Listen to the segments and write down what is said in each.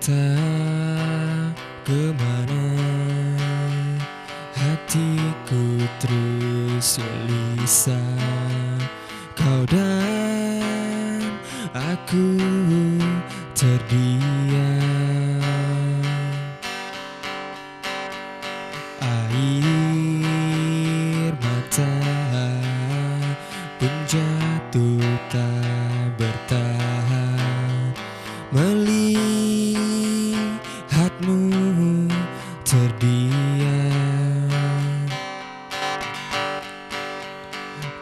Entah kemana hatiku terus gelisah, kau dan aku terdiam. Air mata pun jatuh tak bertahan melihatmu terdiam.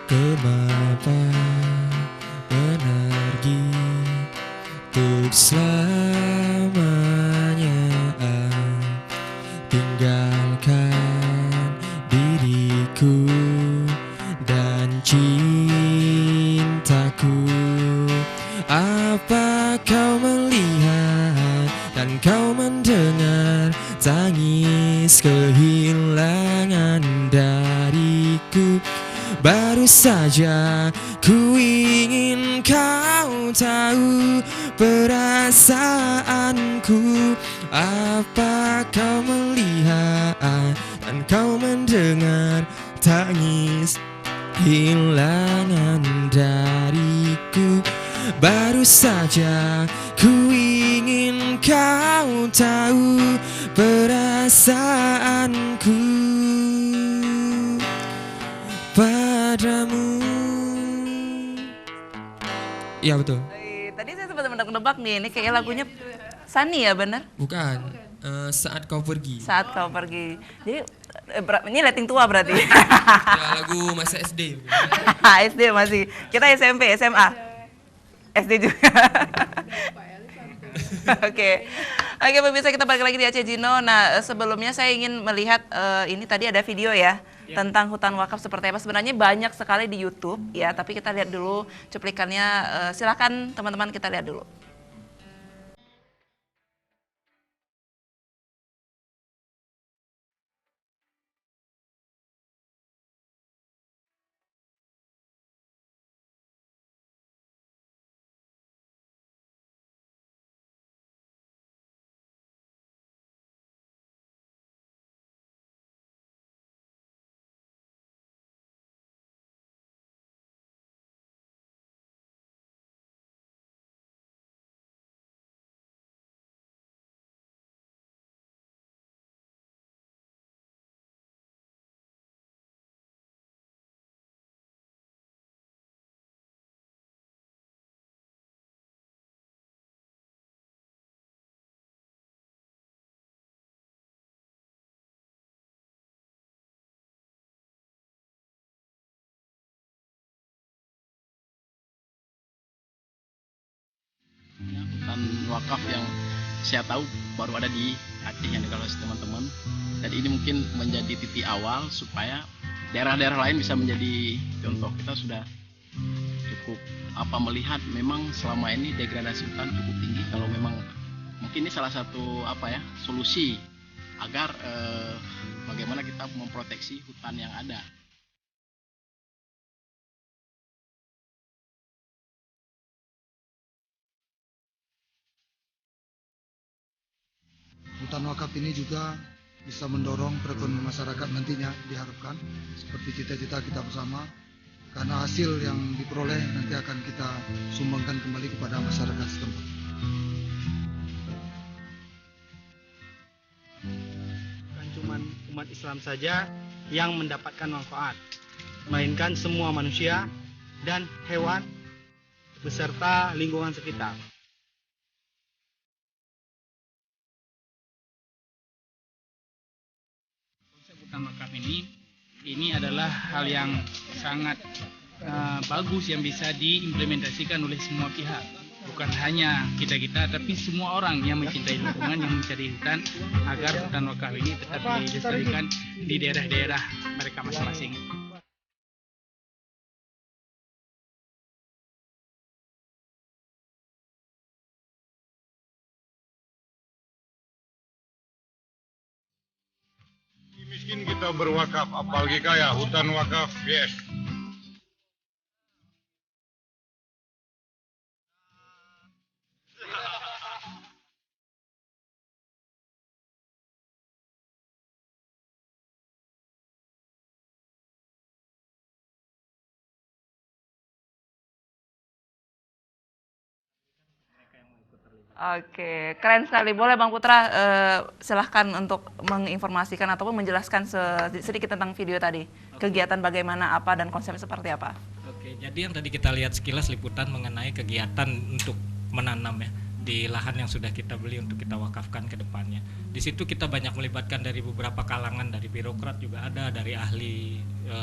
Kenapa energi untuk selamanya tinggalkan diriku dan cintaku. Apa kau melihat dan kau mendengar tangis kehilangan dariku? Baru saja ku ingin kau tahu perasaanku. Apa kau melihat dan kau mendengar tangis kehilangan dariku? Baru saja ku ingin kau tahu perasaanku padamu. Iya betul. Tadi saya sempat menebak nih, ini kayak lagunya Sunny ya, benar? Bukan. Saat kau pergi. Saat kau pergi. Jadi ini letting tua berarti. Ya, lagu masa SD. SD masih. Kita SMP, SMA. SD juga. Oke, pemirsa, kita balik lagi di Aceh Gino. Nah, sebelumnya saya ingin melihat ini tadi ada video ya tentang hutan wakaf seperti apa. Sebenarnya banyak sekali di YouTube ya, tapi kita lihat dulu cuplikannya. Silakan teman-teman, kita lihat dulu. Hutan wakaf yang saya tahu baru ada di Aceh yang dikelola teman-teman, dan ini mungkin menjadi titik awal supaya daerah-daerah lain bisa menjadi contoh. Kita sudah cukup melihat memang selama ini degradasi hutan cukup tinggi. Kalau memang mungkin ini salah satu solusi agar bagaimana kita memproteksi hutan yang ada. Hutan wakaf ini juga bisa mendorong perekonomian masyarakat nantinya, diharapkan seperti cita-cita kita bersama, karena hasil yang diperoleh nanti akan kita sumbangkan kembali kepada masyarakat setempat. Bukan cuma umat Islam saja yang mendapatkan manfaat, melainkan semua manusia dan hewan beserta lingkungan sekitar. Hutan wakaf ini adalah hal yang sangat bagus yang bisa diimplementasikan oleh semua pihak, bukan hanya kita tapi semua orang yang mencintai lingkungan, yang mencari hutan, agar hutan wakaf ini tetap dilestarikan di daerah-daerah mereka masing-masing. Miskin kita berwakaf, apalagi kaya hutan wakaf, yes. Oke, keren sekali. Boleh Bang Putra silahkan untuk menginformasikan ataupun menjelaskan sedikit tentang video tadi. Kegiatan bagaimana, apa, dan konsep seperti apa. Oke, jadi yang tadi kita lihat sekilas liputan mengenai kegiatan untuk menanam ya di lahan yang sudah kita beli untuk kita wakafkan ke depannya. Di situ kita banyak melibatkan dari beberapa kalangan, dari birokrat juga ada, dari ahli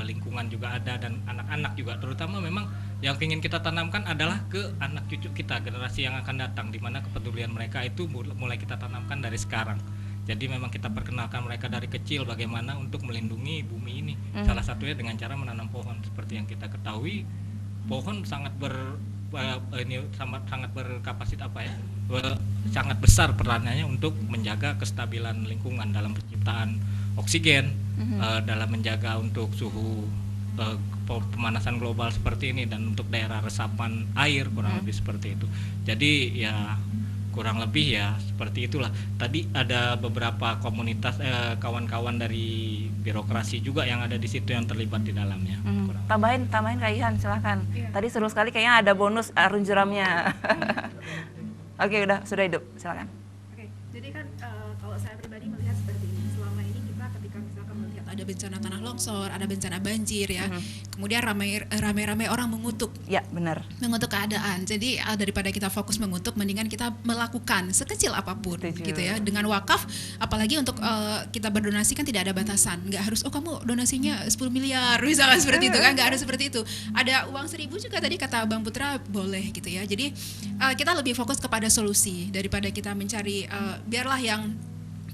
lingkungan juga ada, dan anak-anak juga. Terutama memang yang ingin kita tanamkan adalah ke anak cucu kita, generasi yang akan datang, di mana kepedulian mereka itu mulai kita tanamkan dari sekarang. Jadi memang kita perkenalkan mereka dari kecil bagaimana untuk melindungi bumi ini. Salah satunya dengan cara menanam pohon. Seperti yang kita ketahui, pohon sangat sangat berkapasitas sangat besar perannya untuk menjaga kestabilan lingkungan dalam penciptaan oksigen, dalam menjaga untuk suhu pemanasan global seperti ini, dan untuk daerah resapan air kurang lebih seperti itu. Jadi ya kurang lebih ya seperti itulah. Tadi ada beberapa komunitas kawan-kawan dari birokrasi juga yang ada di situ yang terlibat di dalamnya. Tambahin Kak Ihan, silahkan. Tadi seru sekali, kayaknya ada bonus arun jeramnya. Oke, sudah hidup, silakan. Oke, jadi kan kalau saya pribadi melihat seperti ini, selama ini kita ketika misalkan melihat ada bencana tanah longsor, ada bencana banjir ya, kemudian ramai-ramai orang mengutuk. Ya, benar. Mengutuk keadaan. Jadi daripada kita fokus mengutuk, mendingan kita melakukan sekecil apapun, gitu ya. Dengan wakaf, apalagi untuk kita berdonasi kan tidak ada batasan. Nggak harus, oh kamu donasinya 10 miliar, misalkan seperti itu kan, nggak harus seperti itu. Ada uang 1.000 juga tadi kata Bang Putra boleh gitu ya. Jadi kita lebih fokus kepada solusi daripada kita mencari biarlah yang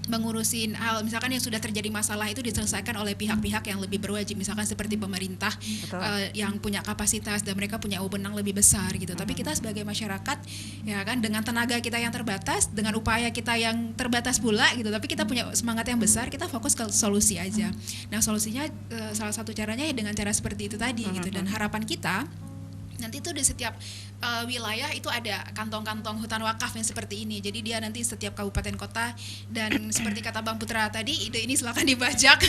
mengurusin hal misalkan yang sudah terjadi masalah itu diselesaikan oleh pihak-pihak yang lebih berwajib, misalkan seperti pemerintah yang punya kapasitas dan mereka punya wewenang lebih besar gitu. Tapi kita sebagai masyarakat ya kan, dengan tenaga kita yang terbatas, dengan upaya kita yang terbatas pula gitu, tapi kita punya semangat yang besar, kita fokus ke solusi aja. Nah solusinya salah satu caranya ya dengan cara seperti itu tadi gitu. Dan harapan kita nanti itu di setiap wilayah itu ada kantong-kantong hutan wakaf yang seperti ini. Jadi dia nanti setiap kabupaten kota, dan seperti kata Bang Putra tadi, ide ini silakan dibajak.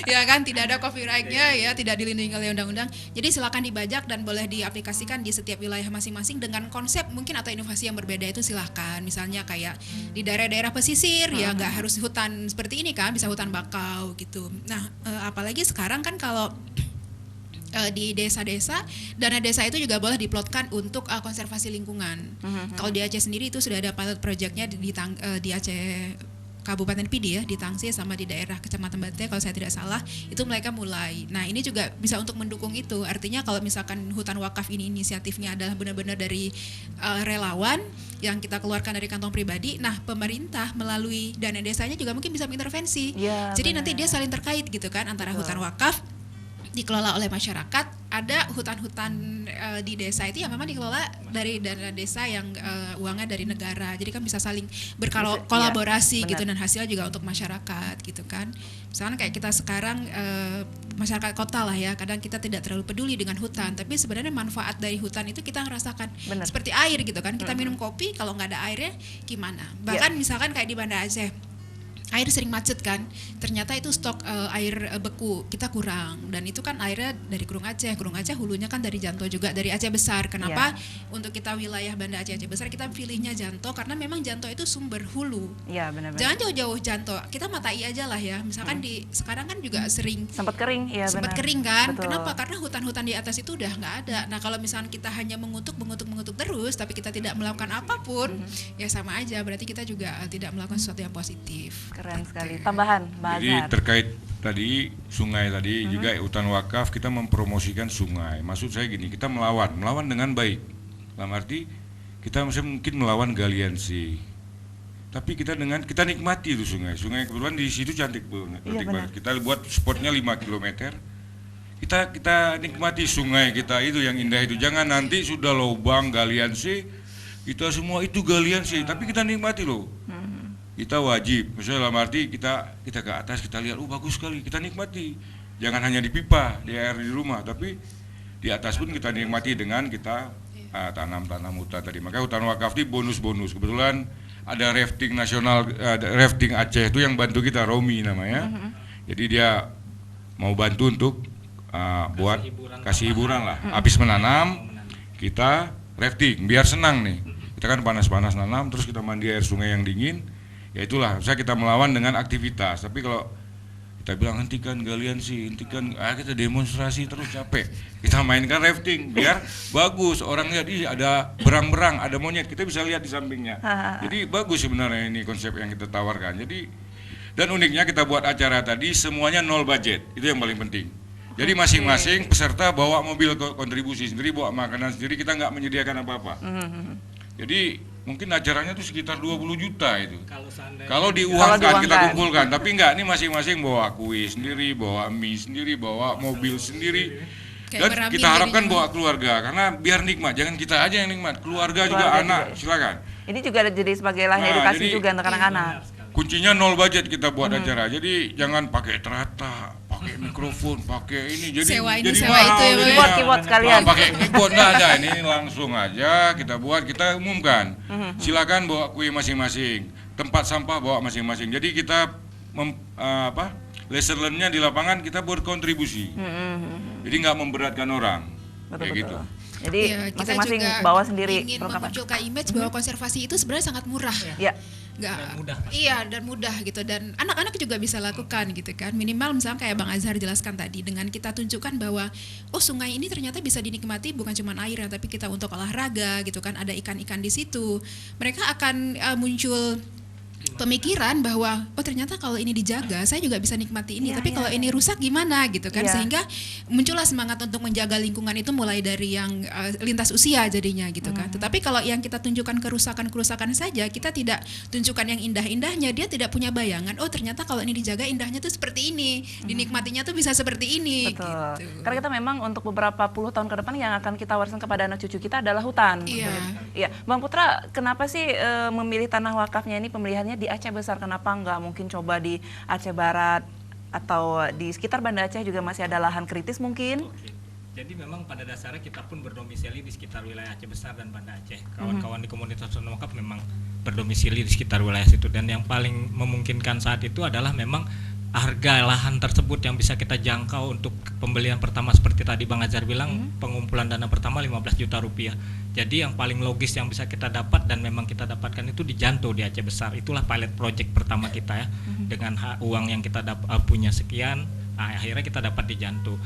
Ya kan, tidak ada copyrightnya ya, tidak dilindungi oleh undang-undang. Jadi silakan dibajak dan boleh diaplikasikan di setiap wilayah masing-masing dengan konsep mungkin atau inovasi yang berbeda itu silahkan. Misalnya kayak di daerah-daerah pesisir ya nggak harus hutan seperti ini kan, bisa hutan bakau gitu. Nah apalagi sekarang kan kalau di desa-desa, dana desa itu juga boleh diplotkan untuk konservasi lingkungan. Kalau di Aceh sendiri itu sudah ada pilot projectnya di Aceh Kabupaten Pidi ya, di Tangsi sama di daerah Kecamatan Bate kalau saya tidak salah, itu mereka mulai. Nah ini juga bisa untuk mendukung itu. Artinya kalau misalkan hutan wakaf ini inisiatifnya adalah benar-benar dari relawan yang kita keluarkan dari kantong pribadi, nah pemerintah melalui dana desanya juga mungkin bisa mengintervensi. Ya, jadi nanti dia saling terkait gitu kan, antara hutan wakaf dikelola oleh masyarakat, ada hutan-hutan di desa itu yang memang dikelola dari dana desa yang uangnya dari negara. Jadi kan bisa saling berkolaborasi gitu, dan hasilnya juga untuk masyarakat gitu kan. Misalnya kayak kita sekarang masyarakat kota lah ya, kadang kita tidak terlalu peduli dengan hutan, tapi sebenarnya manfaat dari hutan itu kita ngerasakan. Seperti air gitu kan, kita minum kopi kalau nggak ada airnya gimana. Bahkan misalkan kayak di Banda Aceh, air sering macet kan, ternyata itu stok air beku kita kurang, dan itu kan airnya dari Kurung Aceh hulunya kan dari Janto juga, dari Aceh Besar. Kenapa untuk kita wilayah Banda Aceh Besar kita pilihnya Janto, karena memang Janto itu sumber hulu. Iya benar-benar. Jangan jauh-jauh Janto, kita matai aja lah ya. Misalkan di sekarang kan juga sering sempat kering kan. Betul. Kenapa? Karena hutan-hutan di atas itu udah nggak ada. Nah kalau misalkan kita hanya mengutuk terus, tapi kita tidak melakukan apapun, ya sama aja. Berarti kita juga tidak melakukan sesuatu yang positif. Keren sekali. Tambahan, Mbak Jadi terkait tadi sungai tadi juga hutan wakaf, kita mempromosikan sungai. Maksud saya gini, kita melawan dengan baik. Dalam arti kita mungkin melawan galiansi, tapi kita nikmati itu sungai kebetulan di situ cantik banget. Kita buat spotnya 5 km. Kita nikmati sungai kita itu yang indah itu. Jangan nanti sudah lubang galiansi, kita semua itu galiansi, tapi kita nikmati loh. Kita wajib, misalnya dalam arti kita ke atas, kita lihat, bagus sekali, kita nikmati. Jangan hanya di pipa, di air di rumah, tapi di atas pun kita nikmati dengan kita tanam hutan tadi. Maka hutan wakaf ini bonus-bonus. Kebetulan ada rafting nasional, rafting Aceh itu yang bantu kita, Romi namanya. Jadi dia mau bantu untuk kasih hiburan lah. Habis menanam, kita rafting, biar senang nih. Kita kan panas-panas nanam, terus kita mandi air sungai yang dingin, ya itulah, misalnya kita melawan dengan aktivitas. Tapi kalau kita bilang hentikan galian sih, hentikan, kita demonstrasi terus capek. Kita mainkan rafting biar bagus, orang lihat ada berang-berang, ada monyet, kita bisa lihat di sampingnya. Jadi bagus sebenarnya ini konsep yang kita tawarkan. Jadi dan uniknya kita buat acara tadi semuanya nol budget, itu yang paling penting. Jadi masing-masing peserta bawa mobil kontribusi sendiri, bawa makanan sendiri, kita nggak menyediakan apa-apa. Jadi mungkin acaranya tuh sekitar 20 juta itu. Kalau diuangkan kita kumpulkan, tapi enggak, ini masing-masing bawa kuis sendiri, bawa mie sendiri, bawa mobil sendiri. Dan kita harapkan bawa keluarga, karena biar nikmat, jangan kita aja yang nikmat, keluarga juga anak, silakan. Ini juga jadi sebagai lahan edukasi juga untuk anak-anak. Kuncinya nol budget kita buat acara, jadi jangan pakai terata, pakai mikrofon, pakai ini, jadi sewa ini, jadi sewa itu ya, keyboard sekalian. Pakai keyboard nggak ada, ini langsung aja kita buat, kita umumkan. Silakan bawa kue masing-masing, tempat sampah bawa masing-masing. Jadi kita lesson learn-nya di lapangan kita berkontribusi. Jadi nggak memberatkan orang. Kayak gitu. Jadi kita masing-masing juga bawa sendiri ingin perlengkapan. memunculkan image bahwa konservasi itu sebenarnya sangat murah. Ya. Dan mudah gitu, dan anak-anak juga bisa lakukan gitu kan. Minimal misalnya kayak Bang Azhar jelaskan tadi, dengan kita tunjukkan bahwa sungai ini ternyata bisa dinikmati bukan cuma airnya, tapi kita untuk olahraga gitu kan, ada ikan-ikan di situ. Mereka akan muncul pemikiran bahwa ternyata kalau ini dijaga saya juga bisa nikmati ini, tapi kalau ini rusak gimana gitu kan. Sehingga muncullah semangat untuk menjaga lingkungan itu mulai dari yang lintas usia jadinya gitu kan. Tetapi kalau yang kita tunjukkan kerusakan saja, kita tidak tunjukkan yang indah-indahnya, dia tidak punya bayangan, ternyata kalau ini dijaga indahnya tuh seperti ini, dinikmatinya tuh bisa seperti ini. Betul. Gitu. Karena kita memang untuk beberapa puluh tahun ke depan yang akan kita wariskan kepada anak cucu kita adalah hutan. Iya. Bang Putra, kenapa sih memilih tanah wakafnya ini, pemilihannya di Aceh Besar, kenapa nggak mungkin coba di Aceh Barat atau di sekitar Banda Aceh juga masih ada lahan kritis mungkin? Jadi memang pada dasarnya kita pun berdomisili di sekitar wilayah Aceh Besar dan Banda Aceh. Kawan-kawan di komunitas hutan wakaf memang berdomisili di sekitar wilayah situ, dan yang paling memungkinkan saat itu adalah memang harga lahan tersebut yang bisa kita jangkau untuk pembelian pertama seperti tadi Bang Azhar bilang, pengumpulan dana pertama 15 juta rupiah. Jadi yang paling logis yang bisa kita dapat dan memang kita dapatkan itu di Janto di Aceh Besar. Itulah pilot project pertama kita ya. Dengan uang yang kita punya sekian, akhirnya kita dapat di Janto.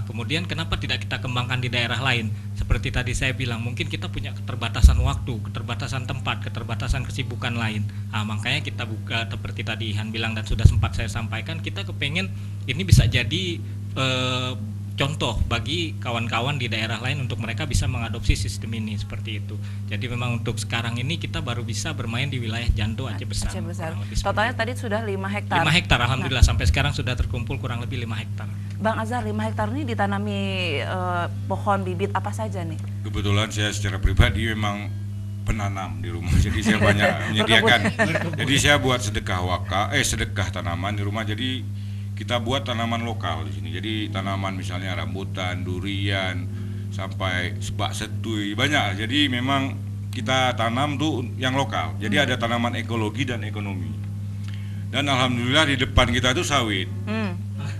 Kemudian kenapa tidak kita kembangkan di daerah lain? Seperti tadi saya bilang, mungkin kita punya keterbatasan waktu, keterbatasan tempat, keterbatasan kesibukan lain. Makanya kita buka seperti tadi Han bilang dan sudah sempat saya sampaikan, kita kepengen ini bisa jadi contoh bagi kawan-kawan di daerah lain untuk mereka bisa mengadopsi sistem ini seperti itu. Jadi memang untuk sekarang ini kita baru bisa bermain di wilayah Janto Aceh Besar. Aceh Besar. Totalnya tadi sudah 5 hektar. 5 hektar alhamdulillah, sampai sekarang sudah terkumpul kurang lebih 5 hektar. Bang Azhar, 5 hektar ini ditanami pohon bibit apa saja nih? Kebetulan saya secara pribadi memang penanam di rumah, jadi saya banyak menyediakan. Jadi saya buat sedekah tanaman di rumah. Jadi kita buat tanaman lokal di sini. Jadi tanaman misalnya rambutan, durian, sampai sebak setui, banyak. Jadi memang kita tanam tuh yang lokal. Jadi ada tanaman ekologi dan ekonomi. Dan alhamdulillah di depan kita itu sawit.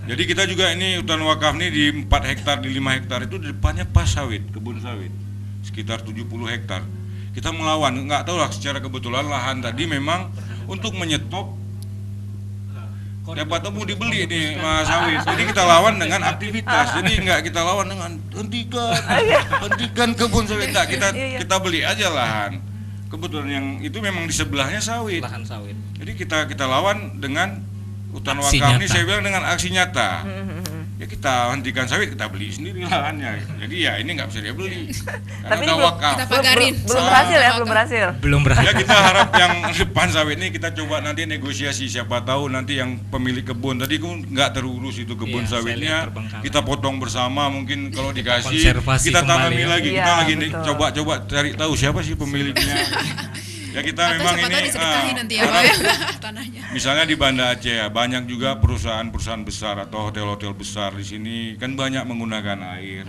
Jadi kita juga ini hutan wakaf nih di 4 hektar, di 5 hektar itu di depannya pas sawit, kebun sawit. Sekitar 70 hektar. Kita melawan, nggak tahu lah, secara kebetulan lahan tadi memang untuk menyetop dapat mau dibeli nih Mas sawit. Jadi kita lawan dengan aktivitas. Jadi nggak kita lawan dengan hentikan kebun sawit. Enggak, kita beli aja lahan. Kebetulan yang itu memang di sebelahnya sawit. Lahan sawit. Jadi kita lawan dengan hutan Aksi wakaf nyata. ini, saya bilang dengan aksi nyata. Ya kita hentikan sawit, kita beli sendiri lahannya. Jadi ya ini nggak bisa dia beli. Tapi Karena udah wakaf. kita pagarin. Belum berhasil ya, belum berhasil. Belum berhasil. Ya kita harap yang depan sawit ini kita coba nanti negosiasi, siapa tahu nanti yang pemilik kebun tadi nggak terurus itu kebun Iya, saya sawitnya, lihat terbengkalai. kita potong bersama, mungkin kalau dikasih Konservasi kita kembali tanami ya. lagi, Iya, kita lagi betul. coba cari tahu siapa sih pemiliknya. Ya kita Atau memang siapa tahu ini disedekahin nanti ya, karena Pak, ya, tanahnya. misalnya di Banda Aceh ya, banyak juga perusahaan-perusahaan besar atau hotel-hotel besar di sini kan banyak menggunakan air.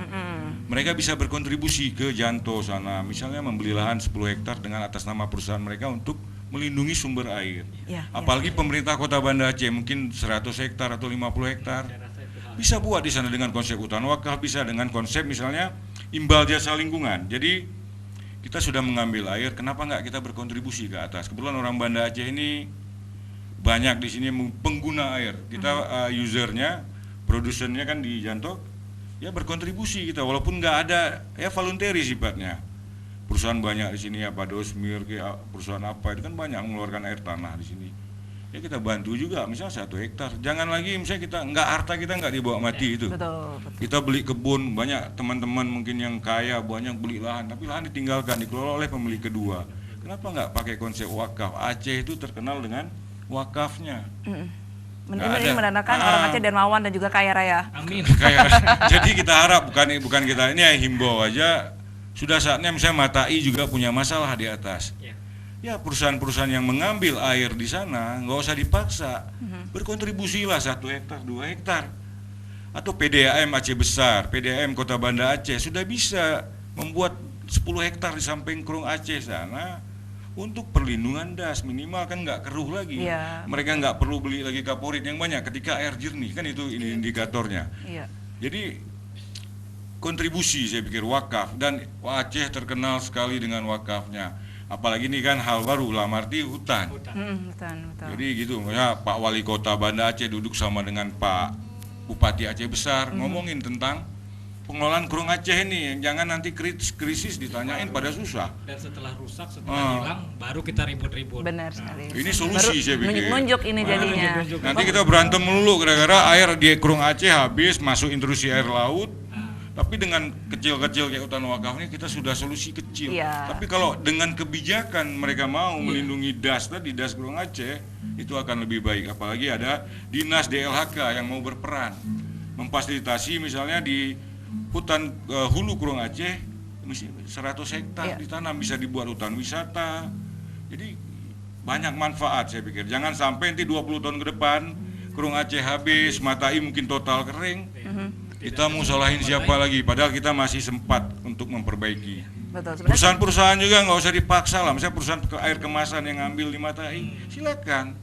Mereka bisa berkontribusi ke Janto sana, misalnya membeli lahan 10 hektar dengan atas nama perusahaan mereka untuk melindungi sumber air. Apalagi pemerintah Kota Banda Aceh mungkin 100 hektar atau 50 hektar. Bisa buat di sana dengan konsep hutan wakaf, bisa dengan konsep misalnya imbal jasa lingkungan. Jadi kita sudah mengambil air, kenapa nggak kita berkontribusi ke atas? Kebetulan orang Banda Aceh ini banyak di sini pengguna air. Kita usernya, produsennya kan di Jantok, ya berkontribusi kita, walaupun nggak ada, ya voluntary sifatnya. Perusahaan banyak di sini, apa Dosmir, perusahaan apa itu kan banyak mengeluarkan air tanah di sini. Ya kita bantu juga, misalnya 1 hektar. Jangan lagi misalnya kita harta kita nggak dibawa mati itu. Betul. Kita beli kebun, banyak teman-teman mungkin yang kaya banyak beli lahan, tapi lahan ditinggalkan, dikelola oleh pemilik kedua. Kenapa nggak pakai konsep wakaf? Aceh itu terkenal dengan wakafnya. Ini menandakan orang Aceh dermawan dan juga kaya raya. Amin. Jadi kita harap bukan kita ini himbau aja. Sudah saatnya misalnya Matai juga punya masalah di atas. Ya perusahaan-perusahaan yang mengambil air di sana nggak usah dipaksa, berkontribusilah 1 hektar, 2 hektar, atau PDAM Aceh Besar, PDAM Kota Banda Aceh sudah bisa membuat 10 hektar di samping Krung Aceh sana untuk perlindungan das, minimal kan nggak keruh lagi. Mereka nggak perlu beli lagi kaporit yang banyak ketika air jernih, kan itu ini indikatornya. Jadi kontribusi saya pikir wakaf, dan Aceh terkenal sekali dengan wakafnya. Apalagi ini kan hal baru, arti hutan. Hutan. Jadi gitu, ya Pak Wali Kota Banda Aceh duduk sama dengan Pak Bupati Aceh Besar ngomongin tentang pengelolaan Krung Aceh ini, jangan nanti krisis ditanyain pada susah. Dan setelah rusak, setelah hilang, baru kita ribut-ribut. Benar sekali. Ini solusi saya pikir. Nunjuk ini jadinya. Nanti kita berantem melulu gara-gara air di Krung Aceh habis, masuk intrusi air laut. Tapi dengan kecil-kecil kayak hutan wakaf ini kita sudah solusi kecil. Tapi kalau dengan kebijakan mereka mau melindungi das tadi, das Krung Aceh, itu akan lebih baik. Apalagi ada dinas DLHK yang mau berperan memfasilitasi misalnya di hutan hulu Krung Aceh 100 hektar ditanam, bisa dibuat hutan wisata. Jadi banyak manfaat saya pikir. Jangan sampai nanti 20 tahun ke depan Krung Aceh habis, Matai mungkin total kering. Kita mau salahin siapa lagi? Padahal kita masih sempat untuk memperbaiki. Perusahaan-perusahaan juga nggak usah dipaksa lah. Misalnya perusahaan air kemasan yang ngambil di Matai, silakan.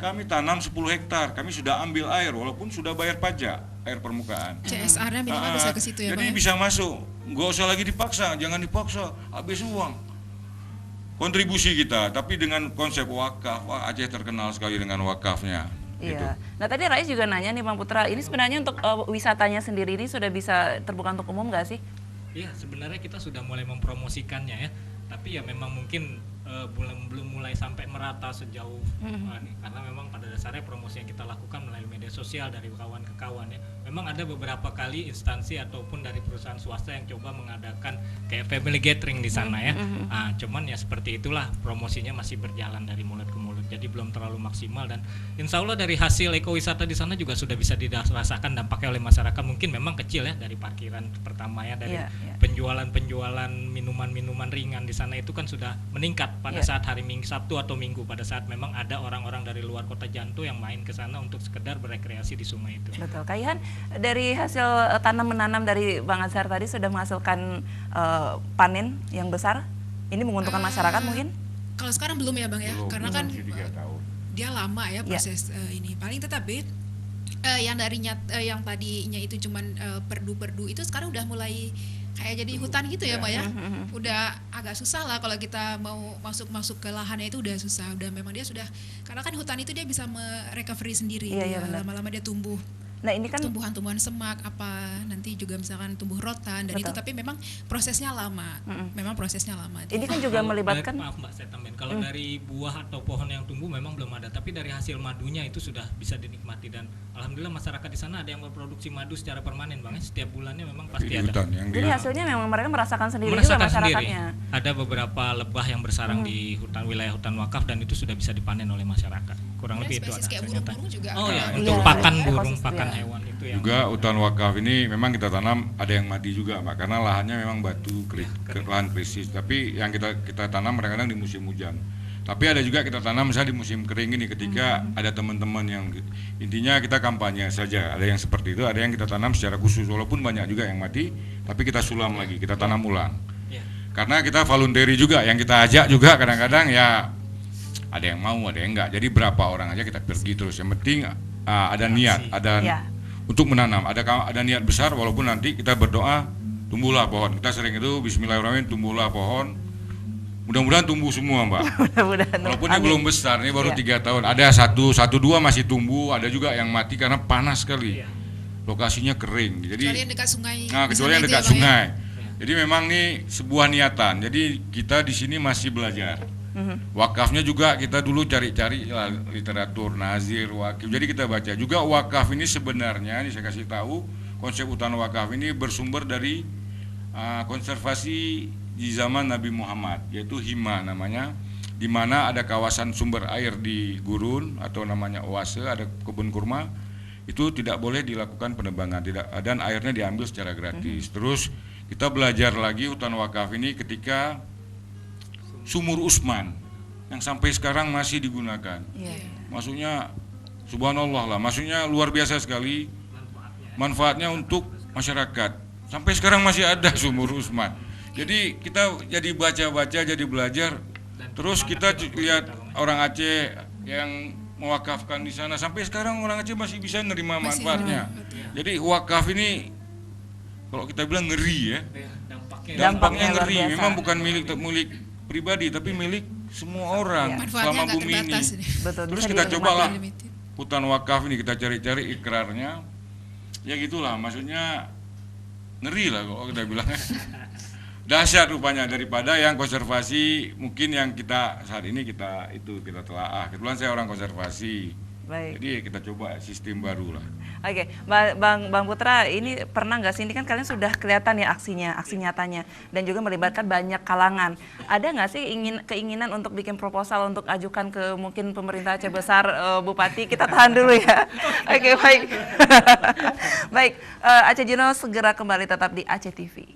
Kami tanam 10 hektar, kami sudah ambil air walaupun sudah bayar pajak air permukaan. CSR-nya minimal bisa ke situ ya, Jadi bisa masuk, nggak usah lagi dipaksa, jangan dipaksa, habis uang. Kontribusi kita, tapi dengan konsep wakaf, Aceh terkenal sekali dengan wakafnya. Gitu. Nah tadi Rais juga nanya nih Bang Putra, ini sebenarnya untuk wisatanya sendiri ini sudah bisa terbuka untuk umum nggak sih? Iya, sebenarnya kita sudah mulai mempromosikannya ya, tapi ya memang mungkin belum mulai sampai merata sejauh ini, karena memang pada dasarnya promosi yang kita lakukan melalui media sosial dari kawan ke kawan ya. Memang ada beberapa kali instansi ataupun dari perusahaan swasta yang coba mengadakan kayak family gathering di sana ya. Cuman ya seperti itulah, promosinya masih berjalan dari mulut ke mulut, jadi belum terlalu maksimal, dan insya Allah dari hasil ekowisata di sana juga sudah bisa dirasakan dampaknya oleh masyarakat. Mungkin memang kecil ya, dari parkiran pertama ya, dari penjualan minuman ringan di sana itu kan sudah meningkat pada saat hari Minggu, Sabtu atau Minggu, pada saat memang ada orang-orang dari luar kota Janto yang main ke sana untuk sekedar berekreasi di sungai itu. Betul. Kaihan, dari hasil tanam menanam dari Bang Azhar tadi sudah menghasilkan panen yang besar. Ini menguntungkan masyarakat mungkin? Kalau sekarang belum ya Bang ya, karena kan 3 tahun. dia lama ya proses ini. Paling tetapi yang yang tadinya itu cuman perdu-perdu itu sekarang udah mulai kayak jadi hutan gitu ya Mbak ya. Udah agak susah lah kalau kita mau masuk ke lahannya, itu udah susah. Udah memang dia sudah, karena kan hutan itu dia bisa merecovery sendiri. Lama-lama dia tumbuh. Nah ini kan tumbuhan-tumbuhan semak apa, nanti juga misalkan tumbuh rotan dan itu, tapi memang prosesnya lama. Memang prosesnya lama. Ini kan juga melibatkan, maaf Mbak, saya tambahin, kalau dari buah atau pohon yang tumbuh memang belum ada, tapi dari hasil madunya itu sudah bisa dinikmati, dan alhamdulillah masyarakat di sana ada yang memproduksi madu secara permanen Bang, setiap bulannya memang pasti ada. Jadi hasilnya memang mereka merasakan sendiri juga masyarakatnya. Ada beberapa lebah yang bersarang di wilayah hutan wakaf, dan itu sudah bisa dipanen oleh masyarakat. Kurang lebih itu ada hasilnya. Untuk pakan burung, pakan hewan itu yang juga hutan wakaf ini memang kita tanam ada yang mati juga Pak, karena lahannya memang batu lahan krisis, tapi yang kita tanam kadang-kadang di musim hujan. Tapi ada juga kita tanam misalnya di musim kering ini, ketika ada teman-teman yang intinya kita kampanye saja, ada yang seperti itu, ada yang kita tanam secara khusus, walaupun banyak juga yang mati, tapi kita sulam lagi, kita tanam ulang. Karena kita voluntary juga, yang kita ajak juga kadang-kadang ya ada yang mau, ada yang enggak. Jadi berapa orang aja kita pergi terus. Yang penting ada niat, untuk menanam. Ada niat besar, walaupun nanti kita berdoa tumbuhlah pohon. Kita sering itu Bismillahirrahmanirrahim, tumbuhlah pohon. Mudah-mudahan tumbuh semua, Mbak. Mudah-mudahan. Walaupun ini Amin. belum besar, ini baru Iya. 3 tahun. Ada satu dua masih tumbuh, ada juga yang mati karena panas sekali. Lokasinya kering. Jadi Kecuali yang dekat sungai. nah, kecuali yang Misalnya dekat itu ya, Pak, ya? sungai. Jadi memang nih sebuah niatan. Jadi kita di sini masih belajar. Wakafnya juga kita dulu cari-cari lah, literatur nazir, wakif. Jadi kita baca juga wakaf ini sebenarnya, ini saya kasih tahu, konsep hutan wakaf ini bersumber dari konservasi di zaman Nabi Muhammad, yaitu hima namanya, di mana ada kawasan sumber air di gurun atau namanya oase, ada kebun kurma, itu tidak boleh dilakukan penebangan, tidak, dan airnya diambil secara gratis. Terus kita belajar lagi hutan wakaf ini ketika Sumur Usman yang sampai sekarang masih digunakan. Maksudnya subhanallah lah, maksudnya luar biasa sekali manfaatnya untuk masyarakat. Sampai sekarang masih ada Sumur Usman. Jadi kita jadi baca-baca, jadi belajar. Terus kita lihat orang Aceh yang mewakafkan di sana, sampai sekarang orang Aceh masih bisa nerima manfaatnya. Jadi wakaf ini kalau kita bilang ngeri ya. Dampaknya luar ngeri. biasa. Memang bukan milik pribadi, tapi milik semua orang Manfaatnya selama nggak bumi ini. terbatas ini. Betul. Terus bisa kita dinikmati. cobalah Limited. hutan wakaf ini, kita cari-cari ikrarnya. Ya gitulah, maksudnya ngeri lah kalau kita bilang. Dahsyat rupanya daripada yang konservasi, mungkin yang kita saat ini kita telaah. Kebetulan saya orang konservasi. Baik. Jadi kita coba sistem baru lah. Oke, Bang Putra, ini pernah nggak sih, ini kan kalian sudah kelihatan ya aksinya, aksi nyatanya, dan juga melibatkan banyak kalangan. Ada nggak sih keinginan untuk bikin proposal untuk ajukan ke mungkin pemerintah Aceh Besar, Bupati? Kita tahan dulu ya. Oke, baik. Baik, Aceh Gino segera kembali tetap di Aceh TV.